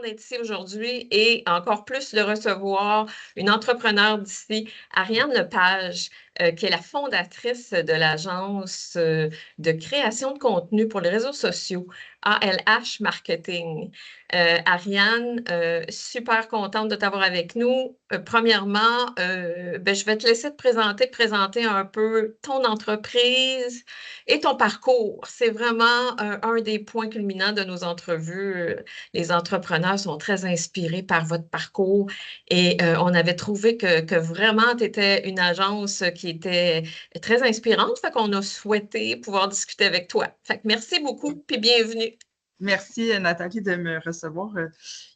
d'être ici aujourd'hui et encore plus de recevoir une entrepreneure d'ici, Ariane Lepage, qui est la fondatrice de l'agence de création de contenu pour les réseaux sociaux, ALH Marketing. Ariane, super contente de t'avoir avec nous. Premièrement, je vais te laisser te présenter un peu ton entreprise et ton parcours. C'est vraiment un des points culminants de nos entrevues. Les entrepreneurs sont très inspirés par votre parcours et on avait trouvé que vraiment tu étais une agence qui était très inspirante. Fait qu'on a souhaité pouvoir discuter avec toi. Fait que merci beaucoup puis bienvenue. Merci, Nathalie, de me recevoir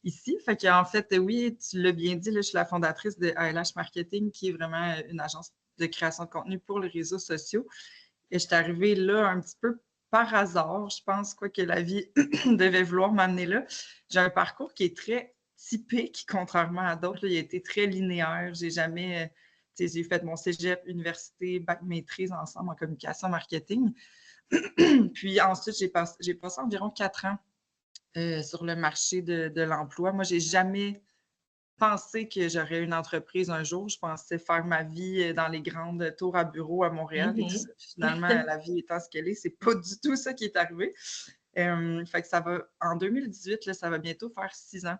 ici. Fait qu'en fait, oui, tu l'as bien dit, là, je suis la fondatrice de ALH Marketing, qui est vraiment une agence de création de contenu pour les réseaux sociaux. Et je suis arrivée là un petit peu par hasard. Je pense quoi que la vie devait vouloir m'amener là. J'ai un parcours qui est très typique, contrairement à d'autres. Il a été très linéaire. J'ai jamais, j'ai fait mon cégep, université, bac maîtrise ensemble en communication marketing. Puis ensuite, j'ai passé environ 4 ans sur le marché de l'emploi. Moi, j'ai jamais pensé que j'aurais une entreprise un jour. Je pensais faire ma vie dans les grandes tours à bureaux à Montréal et tout ça. Finalement, la vie étant ce qu'elle est, c'est pas du tout ça qui est arrivé. Fait que ça va, en 2018, là, ça va bientôt faire 6 ans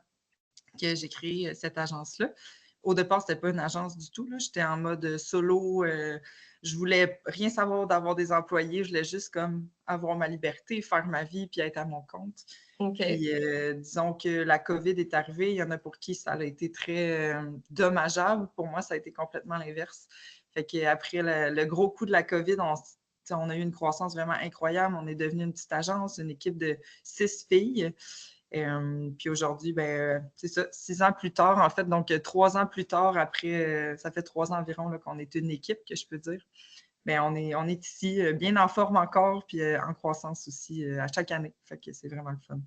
que j'ai créé cette agence-là. Au départ, c'était pas une agence du tout. J'étais en mode solo. Je voulais rien savoir d'avoir des employés. Je voulais juste comme avoir ma liberté, faire ma vie, puis être à mon compte. Okay. Puis disons que la COVID est arrivée. Il y en a pour qui ça a été très dommageable. Pour moi, ça a été complètement l'inverse. Fait qu'après le gros coup de la COVID, on a eu une croissance vraiment incroyable. On est devenu une petite agence, une équipe de 6 filles. Puis aujourd'hui, c'est ça, 6 ans plus tard, en fait, donc 3 ans plus tard, après, ça fait 3 ans environ qu'on est une équipe, que je peux dire. On est ici, bien en forme encore, puis en croissance aussi à chaque année. Fait que c'est vraiment le fun.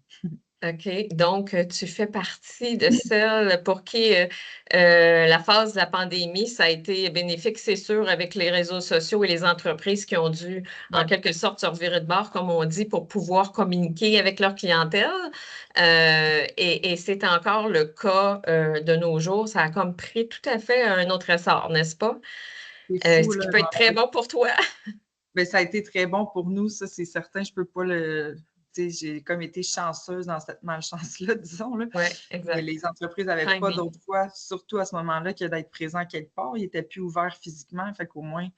OK. Donc, tu fais partie de celles pour qui la phase de la pandémie, ça a été bénéfique, c'est sûr, avec les réseaux sociaux et les entreprises qui ont dû, en quelque sorte, se revirer de bord, comme on dit, pour pouvoir communiquer avec leur clientèle. Et c'est encore le cas de nos jours. Ça a comme pris tout à fait un autre essor, n'est-ce pas? C'est fou, Ce qui là. peut être très bon pour toi. Ça a été très bon pour nous, ça, c'est certain. Je peux pas le. J'ai comme été chanceuse dans cette malchance-là, disons. Là. Oui, Mais exact. les entreprises n'avaient pas Timing. d'autre choix, surtout à ce moment-là, que d'être présents quelque part. Ils n'étaient plus ouverts physiquement. Fait qu'au moins,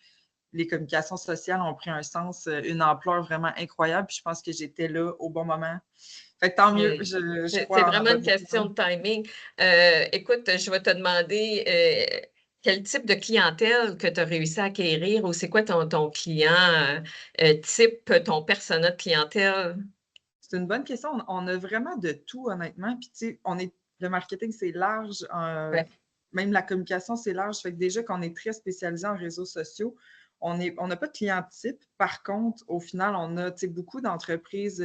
les communications sociales ont pris un sens, une ampleur vraiment incroyable. Puis je pense que j'étais là au bon moment. Fait que tant mieux, je C'est crois en la vraiment une bonne question de timing. Écoute, je vais te demander quel type de clientèle que tu as réussi à acquérir ou c'est quoi ton client type, ton persona de clientèle? C'est une bonne question. On a vraiment de tout, honnêtement. Puis, tu sais, le marketing, c'est large. Ouais. Même la communication, c'est large. Fait que déjà qu'on est très spécialisé en réseaux sociaux, on n'a pas de client type. Par contre, au final, on a beaucoup d'entreprises,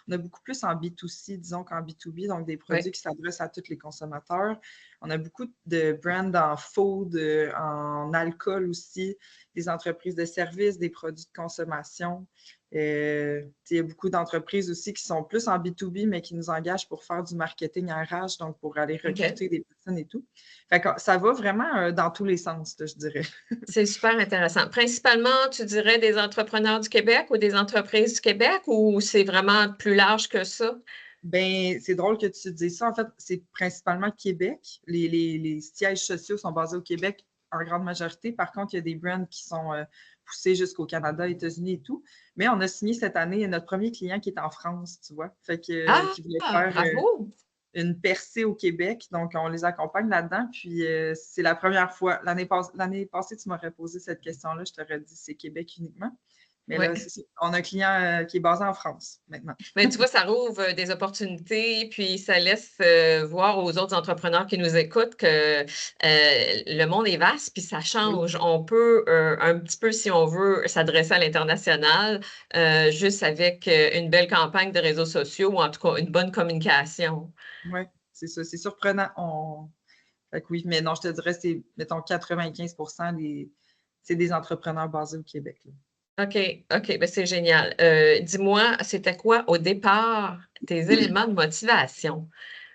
on a beaucoup plus en B2C, disons, qu'en B2B, donc des produits Ouais. qui s'adressent à tous les consommateurs. On a beaucoup de brands en food, en alcool aussi, des entreprises de services, des produits de consommation. Il y a beaucoup d'entreprises aussi qui sont plus en B2B, mais qui nous engagent pour faire du marketing RH, donc pour aller recruter des personnes et tout. Fait que ça va vraiment dans tous les sens, je dirais. C'est super intéressant. Principalement, tu dirais des entrepreneurs du Québec ou des entreprises du Québec ou c'est vraiment plus large que ça? C'est drôle que tu dises ça. En fait, c'est principalement Québec. Les sièges sociaux sont basés au Québec en grande majorité. Par contre, il y a des brands qui sont poussés jusqu'au Canada, États-Unis et tout. Mais on a signé cette année notre premier client qui est en France, tu vois. Fait que qui voulait faire bravo! une percée au Québec. Donc, on les accompagne là-dedans. Puis, c'est la première fois. L'année passée, tu m'aurais posé cette question-là. Je t'aurais dit c'est Québec uniquement. Mais là, Ouais. on a un client qui est basé en France maintenant. Mais tu vois, ça rouvre des opportunités, puis ça laisse voir aux autres entrepreneurs qui nous écoutent que le monde est vaste, puis ça change. Oui. On peut un petit peu, si on veut, s'adresser à l'international, juste avec une belle campagne de réseaux sociaux ou en tout cas une bonne communication. Oui, c'est ça. C'est surprenant. Fait que oui, mais non, je te dirais, c'est, mettons, 95% c'est des entrepreneurs basés au Québec. Là. OK, OK, ben c'est génial. Dis-moi, c'était quoi au départ tes éléments de motivation?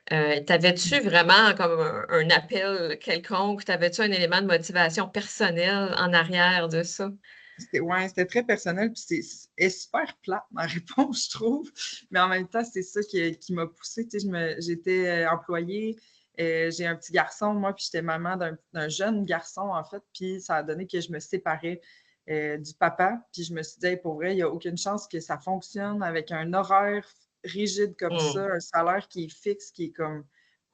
T'avais-tu vraiment comme un appel quelconque? T'avais-tu un élément de motivation personnelle en arrière de ça? C'était très personnel, puis c'est super plate, ma réponse, je trouve. Mais en même temps, c'est ça qui m'a poussée. Tu sais, j'étais employée, j'ai un petit garçon, moi, puis j'étais maman d'un jeune garçon, en fait, puis ça a donné que je me séparais du papa, puis je me suis dit, hey, pour vrai, il n'y a aucune chance que ça fonctionne avec un horaire rigide comme ça, un salaire qui est fixe, qui est comme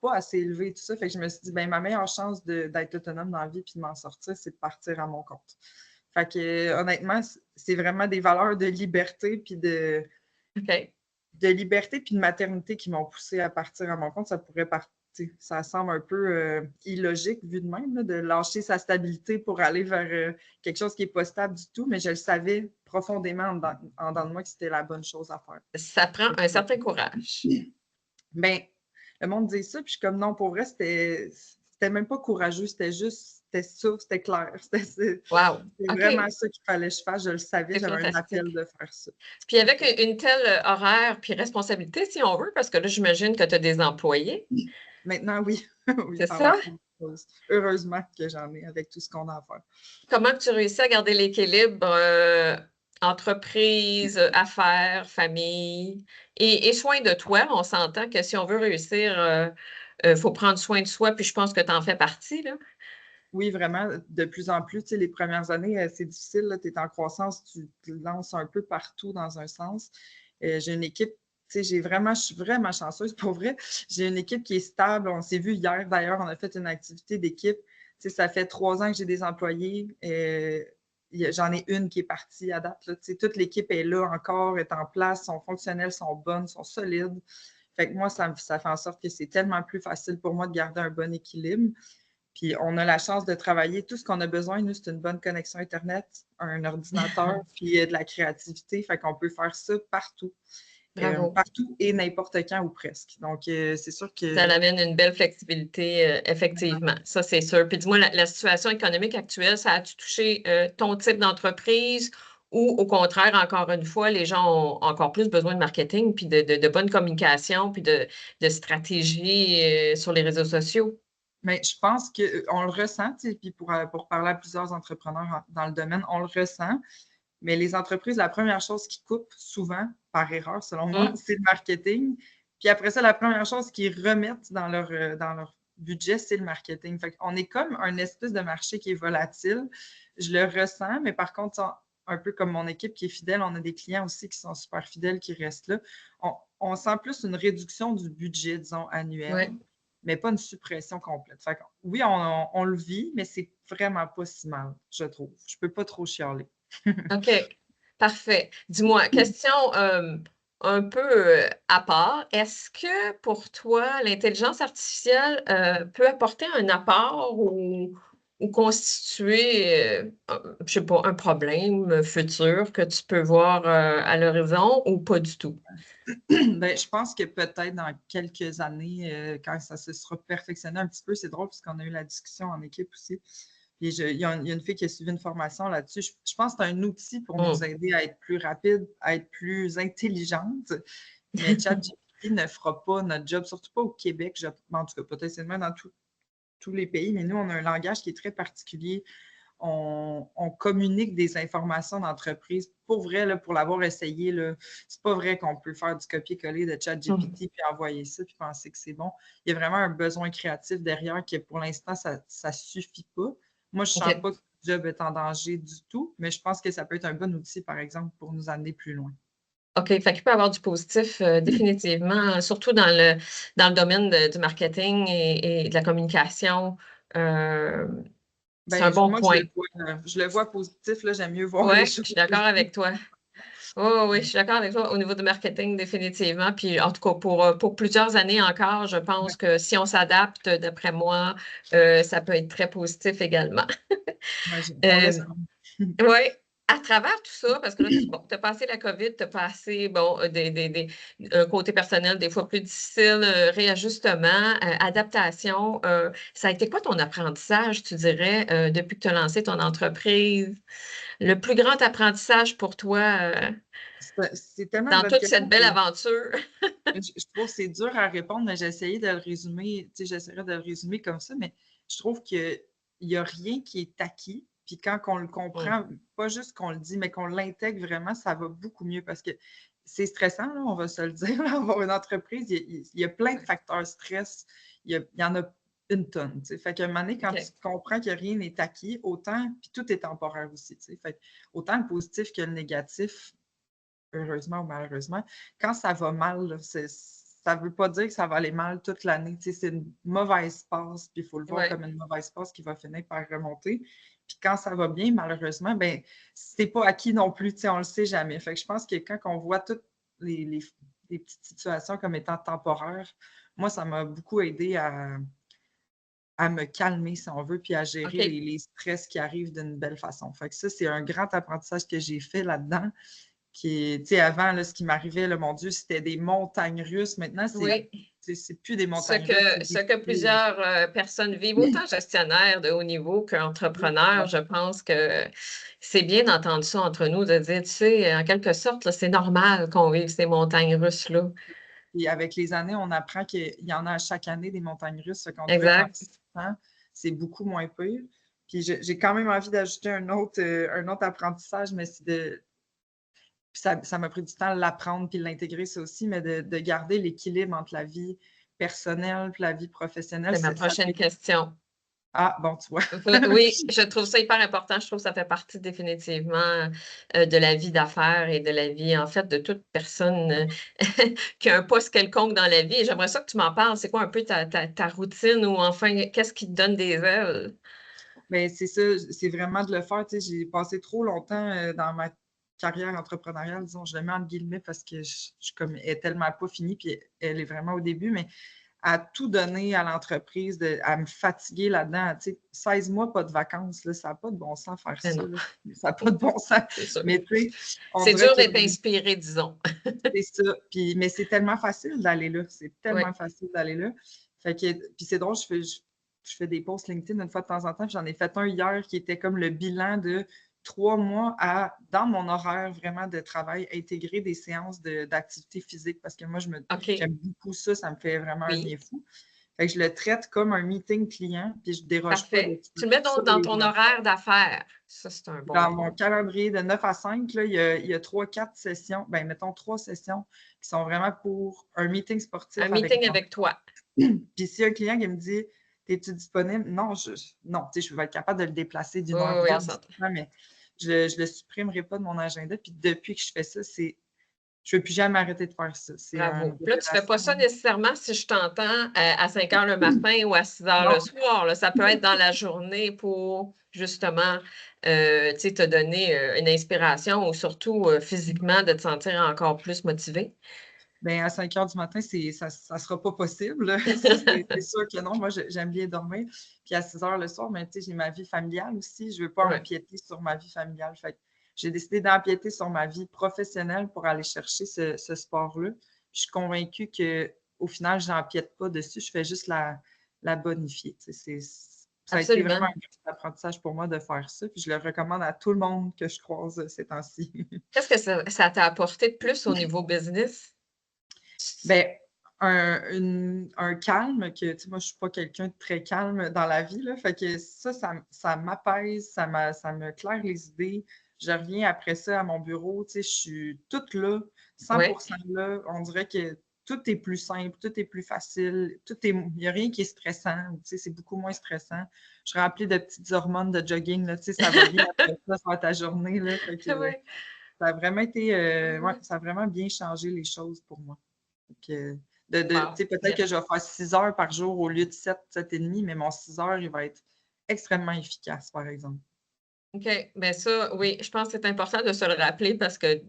pas assez élevé, tout ça. Fait que je me suis dit, ben ma meilleure chance d'être autonome dans la vie puis de m'en sortir, c'est de partir à mon compte. Fait que honnêtement, c'est vraiment des valeurs de liberté puis de liberté puis de maternité qui m'ont poussée à partir à mon compte. Ça pourrait partir. Ça semble un peu illogique vu de même, là, de lâcher sa stabilité pour aller vers quelque chose qui n'est pas stable du tout, mais je le savais profondément en dedans de moi que c'était la bonne chose à faire. Ça prend un certain courage. Ben, le monde dit ça, puis je suis comme non, pour vrai, c'était même pas courageux, c'était ça, c'était clair. C'était Wow. vraiment ça qu'il fallait que je fasse, je le savais, j'avais un appel de faire ça. Puis avec une telle horaire puis responsabilité, si on veut, parce que là, j'imagine que tu as des employés. Maintenant, oui. Oui, C'est ça? Heureusement que j'en ai avec tout ce qu'on a à faire. Comment tu réussis à garder l'équilibre entreprise, affaires, famille et soin de toi? On s'entend que si on veut réussir, faut prendre soin de soi, puis je pense que tu en fais partie, là. Oui, vraiment, de plus en plus. Tu sais, les premières années, c'est difficile. Tu es en croissance, tu te lances un peu partout dans un sens. J'ai une équipe, tu sais, je suis vraiment chanceuse pour vrai. J'ai une équipe qui est stable. On s'est vu hier, d'ailleurs, on a fait une activité d'équipe. Tu sais, ça fait 3 ans que j'ai des employés. J'en ai une qui est partie à date. Là. Tu sais, toute l'équipe est là encore, est en place, sont fonctionnelles, sont bonnes, sont solides. Fait que moi, ça fait en sorte que c'est tellement plus facile pour moi de garder un bon équilibre. Puis on a la chance de travailler. Tout ce qu'on a besoin, nous, c'est une bonne connexion Internet, un ordinateur, puis de la créativité. Fait qu'on peut faire ça partout. Bravo. Partout et n'importe quand ou presque. Donc, c'est sûr que... Ça amène une belle flexibilité, effectivement. Ça, c'est sûr. Puis dis-moi, la situation économique actuelle, ça a-tu touché ton type d'entreprise ou au contraire, encore une fois, les gens ont encore plus besoin de marketing, puis de bonne communication, puis de stratégie sur les réseaux sociaux? Mais je pense qu'on le ressent, puis pour parler à plusieurs entrepreneurs dans le domaine, on le ressent. Mais les entreprises, la première chose qu'ils coupent souvent, par erreur selon moi, c'est le marketing. Puis après ça, la première chose qu'ils remettent dans leur budget, c'est le marketing. Fait qu'on est comme un espèce de marché qui est volatile. Je le ressens, mais par contre, un peu comme mon équipe qui est fidèle, on a des clients aussi qui sont super fidèles, qui restent là. On sent plus une réduction du budget, disons, annuel. Ouais. Mais pas une suppression complète. Fait que, oui, on le vit, mais c'est vraiment pas si mal, je trouve. Je peux pas trop chialer. OK, parfait. Dis-moi, question un peu à part. Est-ce que pour toi, l'intelligence artificielle peut apporter un apport ou constituer, je sais pas, un problème futur que tu peux voir à l'horizon ou pas du tout? Ben, je pense que peut-être dans quelques années, quand ça se sera perfectionné un petit peu, c'est drôle parce qu'on a eu la discussion en équipe aussi. Puis il y a une fille qui a suivi une formation là-dessus. Je pense que c'est un outil pour nous aider à être plus rapide, à être plus intelligente. Mais ChatGPT ne fera pas notre job, surtout pas au Québec. En tout cas, potentiellement dans tous les pays, mais nous, on a un langage qui est très particulier. On communique des informations d'entreprise. Pour vrai, là, pour l'avoir essayé, c'est pas vrai qu'on peut faire du copier-coller de ChatGPT puis envoyer ça puis penser que c'est bon. Il y a vraiment un besoin créatif derrière que pour l'instant, ça ne suffit pas. Moi, je ne sens pas que le job est en danger du tout, mais je pense que ça peut être un bon outil, par exemple, pour nous amener plus loin. OK, fait qu'il peut y avoir du positif définitivement, surtout dans le domaine du marketing et de la communication. C'est un bon point. Je le vois positif, là, j'aime mieux voir les Oui, choses. je suis d'accord avec toi. Oui, je suis d'accord avec toi au niveau du marketing, définitivement. Puis en tout cas, pour plusieurs années encore, je pense que si on s'adapte, d'après moi, ça peut être très positif également. On l'espère. Oui. à travers tout ça, parce que là, tu as passé la COVID, tu as passé un côté personnel des fois plus difficile, réajustement, adaptation. Ça a été quoi ton apprentissage, tu dirais, depuis que tu as lancé ton entreprise? Le plus grand apprentissage pour toi C'est tellement une dans bonne toute cette question. belle aventure? Je trouve que c'est dur à répondre, mais j'ai essayé de le résumer, j'essaierai de le résumer comme ça, mais je trouve qu'il n'y a rien qui est acquis. Puis quand on le comprend, pas juste qu'on le dit, mais qu'on l'intègre vraiment, ça va beaucoup mieux parce que c'est stressant, là, on va se le dire, là, avoir une entreprise, il y a plein de facteurs stress, il y en a une tonne. Fait qu'à un moment donné, quand tu comprends que rien n'est acquis, autant, puis tout est temporaire aussi. Fait autant le positif que le négatif, heureusement ou malheureusement, quand ça va mal, là, ça ne veut pas dire que ça va aller mal toute l'année. C'est une mauvaise passe, puis il faut le voir comme une mauvaise passe qui va finir par remonter. Puis quand ça va bien, malheureusement, ben c'est pas acquis non plus, on ne le sait jamais. Fait que je pense que quand on voit toutes les petites situations comme étant temporaires, moi, ça m'a beaucoup aidé à me calmer, si on veut, puis à gérer les stress qui arrivent d'une belle façon. Fait que ça, c'est un grand apprentissage que j'ai fait là-dedans. Tu sais, avant, là, ce qui m'arrivait, là, mon Dieu, c'était des montagnes russes. Maintenant, c'est plus des montagnes russes. Ce que plusieurs personnes vivent, autant gestionnaires de haut niveau qu'entrepreneurs, je pense que c'est bien d'entendre ça entre nous, de dire, tu sais, en quelque sorte, c'est normal qu'on vive ces montagnes russes-là. Et avec les années, on apprend qu'il y en a à chaque année des montagnes russes. Qu'on exact. C'est beaucoup moins pire. Puis j'ai quand même envie d'ajouter un autre apprentissage, mais c'est de... Ça m'a pris du temps de l'apprendre puis de l'intégrer, ça aussi, mais de garder l'équilibre entre la vie personnelle et la vie professionnelle. C'est ma prochaine question. Ah, bon, tu vois. Oui, je trouve ça hyper important. Je trouve que ça fait partie définitivement de la vie d'affaires et de la vie, en fait, de toute personne qui a un poste quelconque dans la vie. Et j'aimerais ça que tu m'en parles. C'est quoi un peu ta routine ou enfin, qu'est-ce qui te donne des ailes? Bien, c'est ça, c'est vraiment de le faire. J'ai passé trop longtemps dans ma carrière entrepreneuriale, disons, je le mets entre guillemets parce que elle est tellement pas finie, puis elle est vraiment au début, mais à tout donner à l'entreprise, à me fatiguer là-dedans. 16 mois, pas de vacances, là, ça n'a pas de bon sens faire ça. Ça n'a pas de bon sens. Mais c'est dur d'être inspiré, disons. C'est ça. Mais c'est tellement facile d'aller là. C'est tellement facile d'aller là. Puis c'est drôle, je fais des posts LinkedIn une fois de temps en temps. J'en ai fait un hier qui était comme le bilan de 3 mois dans mon horaire vraiment de travail, intégrer des séances d'activité physique parce que moi, j'aime beaucoup ça. Ça me fait vraiment un bien fou. Fait que je le traite comme un meeting client, puis je déroge pas de tu le mets donc dans ton horaire d'affaires. Ça, c'est un bon. Dans mon calendrier de 9 à 5, là, il y a 3-4 sessions, ben mettons 3 sessions qui sont vraiment pour un meeting sportif. Un meeting avec toi. Puis si un client qui me dit es-tu disponible? Non, je vais être capable de le déplacer d'une heure. Mais je le supprimerai pas de mon agenda. Puis depuis que je fais ça, je ne veux plus jamais arrêter de faire ça. Bravo. Là, tu ne fais pas ça nécessairement si je t'entends à 5 heures le matin ou à 6 heures le soir. Là. Ça peut être dans la journée pour justement te donner une inspiration ou surtout physiquement de te sentir encore plus motivé. Bien, à 5 heures du matin, ça ne sera pas possible. C'est sûr que non. Moi, j'aime bien dormir. Puis à 6 heures le soir, mais j'ai ma vie familiale aussi. Je ne veux pas empiéter sur ma vie familiale. Fait j'ai décidé d'empiéter sur ma vie professionnelle pour aller chercher ce sport-là. Je suis convaincue qu'au final, je n'empiète pas dessus. Je fais juste la bonifier. Ça a été vraiment un grand apprentissage pour moi de faire ça. Puis je le recommande à tout le monde que je croise ces temps-ci. Qu'est-ce que ça t'a apporté de plus au niveau business? Bien, un calme que, tu sais, moi, je ne suis pas quelqu'un de très calme dans la vie, là. Fait que ça m'apaise, ça me claire les idées. Je reviens après ça à mon bureau, tu sais, je suis toute là, 100% là. On dirait que tout est plus simple, tout est plus facile, il n'y a rien qui est stressant, tu sais, c'est beaucoup moins stressant. Je suis remplie de petites hormones de jogging, là, tu sais, ça va bien après ça sur ta journée, là. Fait que, ça a vraiment été, ça a vraiment bien changé les choses pour moi. Peut-être que je vais faire 6 heures par jour au lieu de 7, 7,5, mais mon 6 heures, il va être extrêmement efficace, par exemple. OK. Bien ça, oui, je pense que c'est important de se le rappeler parce que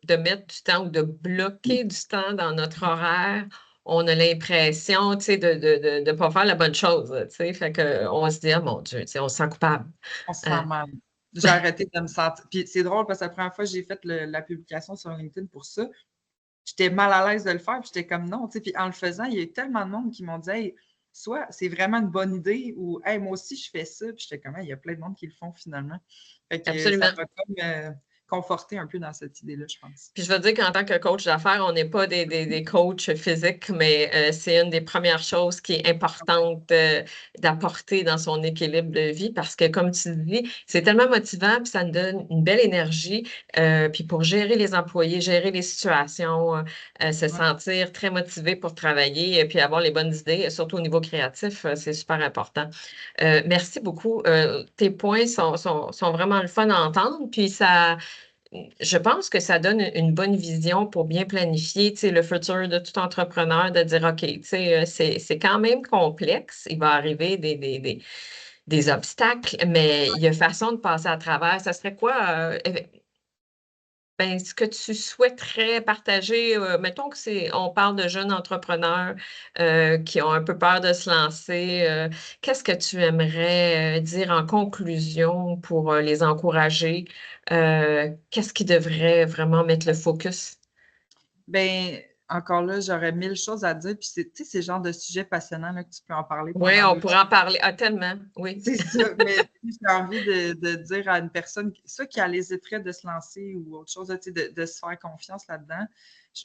de mettre du temps ou de bloquer du temps dans notre horaire, on a l'impression, tu sais, de ne pas faire la bonne chose, tu sais. Fait qu'on se dit, oh mon Dieu, tu sais, on se sent coupable. On se sent mal. J'ai arrêté de me sentir. Puis c'est drôle parce que la première fois que j'ai fait la publication sur LinkedIn pour ça, j'étais mal à l'aise de le faire, puis j'étais comme non, tu sais. Puis en le faisant, il y a eu tellement de monde qui m'ont dit, hey, soit c'est vraiment une bonne idée ou hey, moi aussi je fais ça, puis j'étais comme, hey, il y a plein de monde qui le font finalement. Fait que ça Absolument. m'a comme conforté un peu dans cette idée-là, je pense. Puis je veux dire qu'en tant que coach d'affaires, on n'est pas des coachs physiques, mais c'est une des premières choses qui est importante d'apporter dans son équilibre de vie parce que, comme tu dis, c'est tellement motivant, puis ça nous donne une belle énergie. Puis pour gérer les employés, gérer les situations, se Ouais. sentir très motivé pour travailler et puis avoir les bonnes idées, surtout au niveau créatif, c'est super important. Merci beaucoup. Tes points sont vraiment le fun à entendre, puis ça. Je pense que ça donne une bonne vision pour bien planifier, tu sais, le futur de tout entrepreneur, de dire, OK, tu sais, c'est quand même complexe. Il va arriver des obstacles, mais il y a façon de passer à travers. Ça serait quoi, ben, ce que tu souhaiterais partager? Mettons que on parle de jeunes entrepreneurs qui ont un peu peur de se lancer. Qu'est-ce que tu aimerais dire en conclusion pour les encourager? Qu'est-ce qui devrait vraiment mettre le focus? Ben, encore là, j'aurais 1000 choses à dire. Puis, tu sais, c'est le genre de sujet passionnant là, que tu peux en parler Oui, pendant on 2 pourrait en parler. Ah, tellement, oui. C'est ça, mais j'ai envie de dire à une personne, soit qui a hésiterait de se lancer ou autre chose, tu sais, de se faire confiance là-dedans. Je-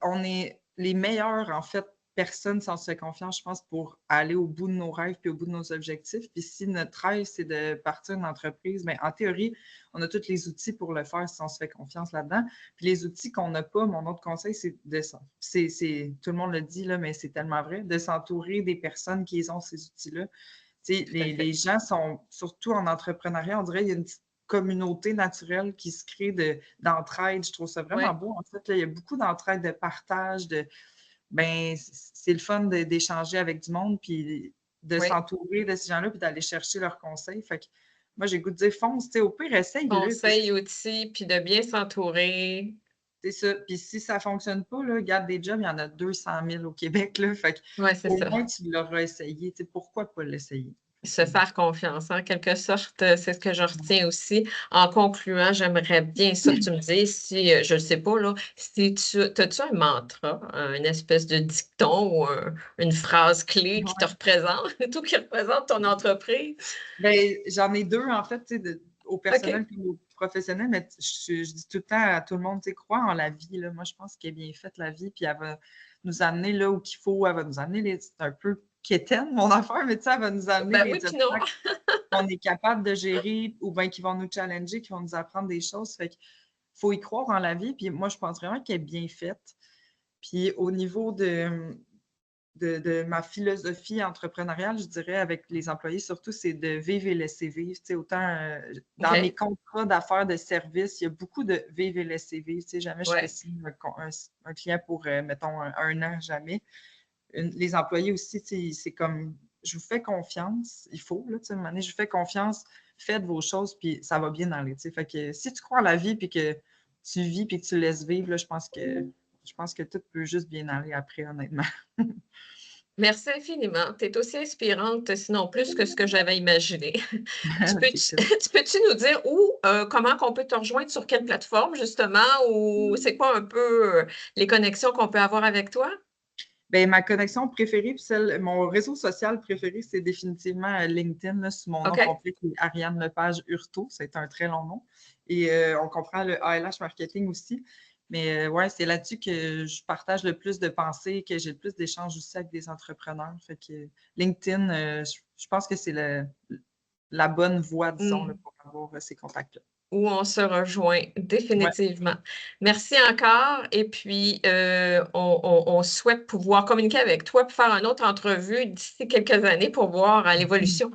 On est les meilleures, en fait, personnes sans se faire confiance, je pense, pour aller au bout de nos rêves puis au bout de nos objectifs. Puis si notre rêve, c'est de partir une entreprise, bien, en théorie, on a tous les outils pour le faire si on se fait confiance là-dedans. Puis les outils qu'on n'a pas, mon autre conseil, c'est tout le monde le dit, là, mais c'est tellement vrai, de s'entourer des personnes qui ont ces outils-là. Tout à fait. Les gens sont, surtout en entrepreneuriat, on dirait qu'il y a une petite communauté naturelle qui se crée d'entraide. Je trouve ça vraiment Oui, beau. En fait, là, il y a beaucoup d'entraide, de partage, ben, c'est le fun d'échanger avec du monde, puis de oui. s'entourer de ces gens-là, puis d'aller chercher leurs conseils. Fait que moi, j'ai le goût de dire fonce, au pire, essaye-le. Puis Conseils, outils, puis de bien s'entourer. c'est ça. Puis si ça ne fonctionne pas, là, garde des jobs, il y en a 200 000 au Québec. Là, fait que, Oui, c'est au ça. moins, tu l'auras essayé. Pourquoi pas l'essayer? Se faire confiance, en quelque sorte, c'est ce que je retiens aussi. En concluant, j'aimerais bien ça que tu me dises si, je ne sais pas, là, si as-tu un mantra, une espèce de dicton ou une phrase clé qui te Ouais. représente, tout qui représente ton entreprise? Ben, j'en ai deux, en fait, au OK. personnel et au professionnel, mais je dis tout le temps à tout le monde, crois en la vie. Là. Moi, je pense qu'elle est bien faite, la vie, puis elle va nous amener là où qu'il faut, elle va nous amener c'est un peu quétaine, mon affaire, mais tu sais, elle va nous amener Ben oui, les puis non. obstacles qu'on est capable de gérer ou bien qui vont nous challenger, qui vont nous apprendre des choses. Fait qu'il faut y croire en la vie, puis moi, je pense vraiment qu'elle est bien faite. Puis au niveau de ma philosophie entrepreneuriale, je dirais, avec les employés, surtout, c'est de vivre et laisser vivre. Tu sais, autant dans mes OK. contrats d'affaires de service, il y a beaucoup de vivre et laisser vivre. Tu sais, jamais je fais Ouais. signer un client pour, mettons, un an, jamais. Les employés aussi, tu sais, c'est comme, je vous fais confiance, il faut, là, tu sais, à un moment donné, je vous fais confiance, faites vos choses, puis ça va bien aller. Tu sais. Fait que si tu crois en la vie, puis que tu vis, puis que tu laisses vivre, là, je pense que tout peut juste bien aller après, honnêtement. Merci infiniment. Tu es aussi inspirante, sinon plus que ce que j'avais imaginé. Tu peux, C'est tu peux-tu nous dire où, comment qu'on peut te rejoindre, sur quelle plateforme, justement, ou c'est quoi un peu les connexions qu'on peut avoir avec toi? ben, ma connexion préférée, puis mon réseau social préféré, c'est définitivement LinkedIn, là, sous mon nom OK. complet, qui est Ariane Lepage Hurtaud. C'est un très long nom. Et on comprend le ALH marketing aussi. Mais ouais, c'est là-dessus que je partage le plus de pensées, que j'ai le plus d'échanges aussi avec des entrepreneurs. Fait que LinkedIn, je pense que c'est la bonne voie, disons, là, Mm. pour avoir ces contacts-là. Où on se rejoint Ouais. définitivement. Merci encore. Et puis, on souhaite pouvoir communiquer avec toi pour faire une autre entrevue d'ici quelques années pour voir l'évolution.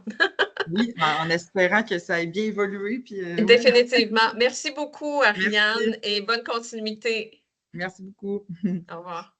Oui, en espérant que ça ait bien évolué. Puis, ouais. Définitivement. Merci beaucoup, Merci. Ariane, et bonne continuité. Merci beaucoup. Au revoir.